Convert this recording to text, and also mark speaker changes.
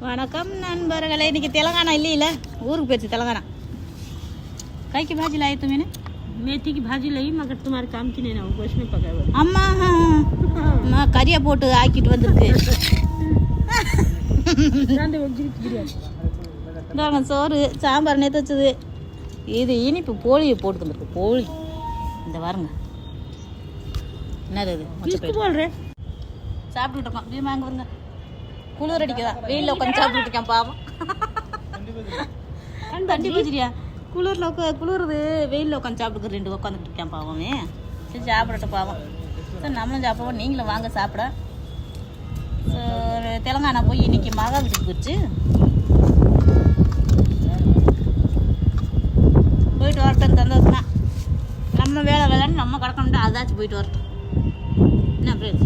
Speaker 1: வணக்கம் நண்பர்களே. இன்னைக்கு தெலுங்கானா இல்லையில, ஊருக்கு போயிடுச்சு தெலுங்காना. कई की भाजी लाई तुमने?
Speaker 2: मेथी की भाजी लाई, मगर तुम्हारे काम की नहीं ना, वो इसमें पका हुआ
Speaker 1: அம்மா நான் கறியை போட்டு ஆக்கிட்டு வந்திருக்கு. இந்தாங்க சோறு, சாம்பார் நேற்று வச்சது. இது இனிப்பு போலியை போட்டு தந்துருக்கு. போலி இந்த பாருங்க. என்னது இது?
Speaker 2: किसको बोल रहे?
Speaker 1: சாப்பிட்டுட்டு இருக்கோம். பீமா அங்கே வந்து குளிர் அடிக்குதா? வெயிலில் உட்காந்து சாப்பிட்டுட்டு இருக்கேன் பாவம். தண்டி பஜ்ரியா? குளிருது, வெயிலில் உட்காந்து சாப்பிட்டுக்கு 2 உட்காந்துட்டு இருக்கேன் பாவமே. சரி சாப்பிடட்டும் பாவம். சரி நம்மளும் சாப்பிடுவோம், நீங்களும் வாங்க சாப்பிட. தெலுங்கானா போய் இன்னைக்கு மகா வீட்டுக்கு போச்சு. போயிட்டு வரட்டும், சந்தோஷம் தான். நம்ம வேலைன்னு நம்ம கிடக்கணும்ட்டு அதாச்சும் போயிட்டு வரட்டும். என்ன பிரேஸ்?